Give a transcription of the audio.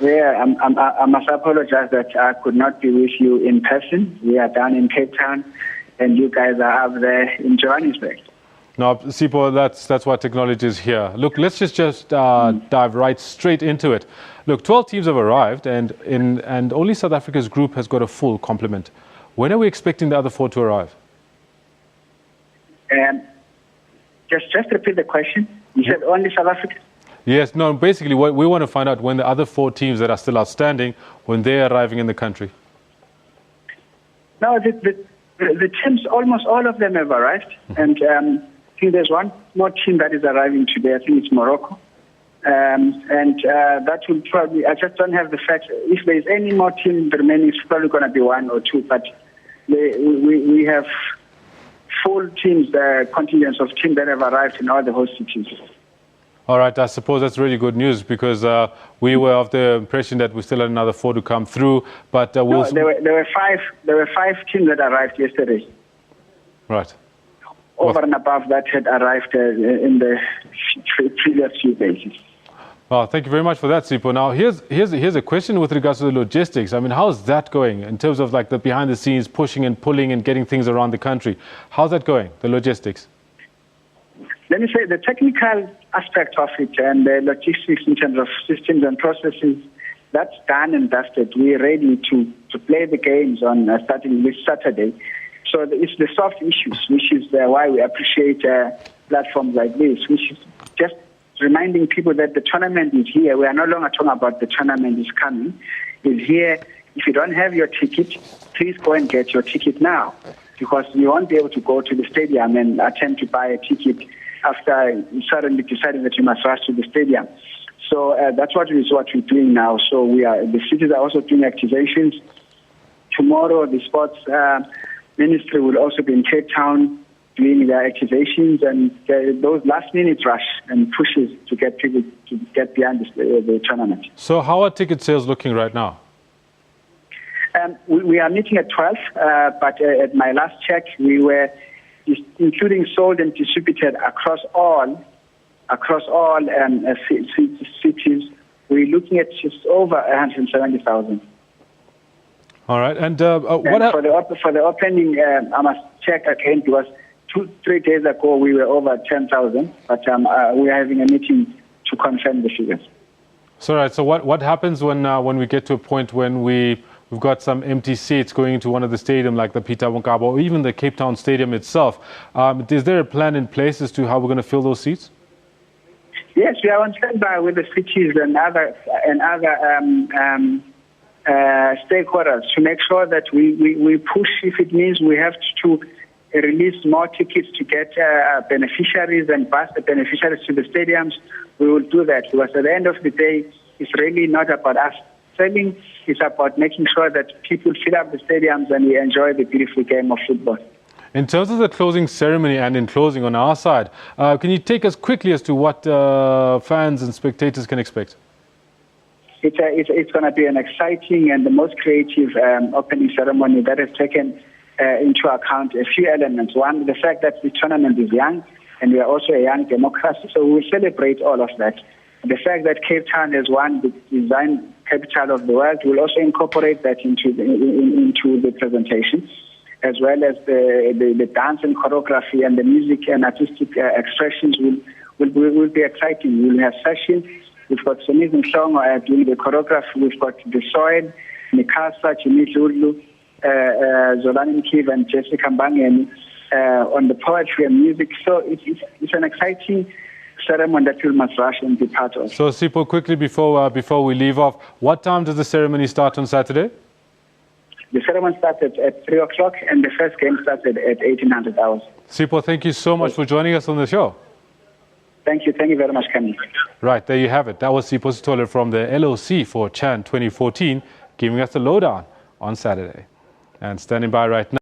Yeah, I must apologize that I could not be with you in person. We are down in Cape Town, and you guys are up there in Johannesburg. No, Sipho, that's why technology is here. Look, let's just dive right straight into it. Look, 12 teams have arrived, and only South Africa's group has got a full complement. When are we expecting the other 4 to arrive? Just repeat the question. You said only South Africa? Yes, no, basically what we want to find out when the other 4 teams that are still outstanding, when they're arriving in the country. No, the teams, almost all of them have arrived. And I think there's one more team that is arriving today. I think it's Morocco. That will probably, I just don't have the facts. If there's any more team remaining, it's probably going to be 1 or 2. But we have full teams, contingents of teams that have arrived in all the host cities. All right, I suppose that's really good news because we were of the impression that we still had another 4 to come through. But there were 5 teams that arrived yesterday. Right. Over and above that had arrived in the previous few days. Well, thank you very much for that, Sipho. Now, here's a question with regards to the logistics. I mean, how's that going in terms of like the behind the scenes pushing and pulling and getting things around the country? How's that going, the logistics? Let me say the technical aspect of it and the logistics in terms of systems and processes, that's done and dusted. We're ready to play the games on starting this Saturday. So it's the soft issues, which is why we appreciate platforms like this, which is just reminding people that the tournament is here. We are no longer talking about the tournament is coming. It's here. If you don't have your ticket, please go and get your ticket now, because you won't be able to go to the stadium and attempt to buy a ticket after suddenly deciding that you must rush to the stadium. So that's what we're doing now. So the cities are also doing activations. Tomorrow, the sports ministry will also be in Cape Town doing their activations and those last-minute rush and pushes to get people to get behind the tournament. So how are ticket sales looking right now? We are meeting at 12, but at my last check, we were including sold and distributed across all cities. We're looking at just over 170,000. All right, and for the opening, I must check again, because 2-3 days ago we were over 10,000, but we are having a meeting to confirm the figures. So right, so what happens when we get to a point when we've got some empty seats going into one of the stadiums like the Peter Mokaba or even the Cape Town Stadium itself? Is there a plan in place as to how we're going to fill those seats? Yes, we are on standby with the cities and other stakeholders to make sure that we push if it means we have to release more tickets to get beneficiaries and bus the beneficiaries to the stadiums. We will do that, because at the end of the day, it's really not about us selling. It's about making sure that people fill up the stadiums and we enjoy the beautiful game of football. In terms of the closing ceremony and in closing on our side, can you take us quickly as to what fans and spectators can expect? It's going to be an exciting and the most creative opening ceremony that has taken into account a few elements. One, the fact that the tournament is young, and we are also a young democracy, so we will celebrate all of that. The fact that Cape Town has won the design capital of the world, will also incorporate that into the presentation, as well as the dance and choreography and the music and artistic expressions will be exciting. We'll have sessions. We've got Sonizim Song doing the choreography. We've got the Soil, Mikasa, Jimmy Zulu, Zolani Mkiv and Jessica Mbangeni on the poetry and music. So it's an exciting ceremony that we must rush and be part of. So Sipho, quickly before we leave off, what time does the ceremony start on Saturday? The ceremony started at 3 o'clock and the first game started at 1800 hours. Sipho, thank you so much for joining us on the show. Thank you very much, Kenny. Right, there you have it. That was Sipho Sithole from the LOC for Chan 2014, giving us the lowdown on Saturday. And standing by right now.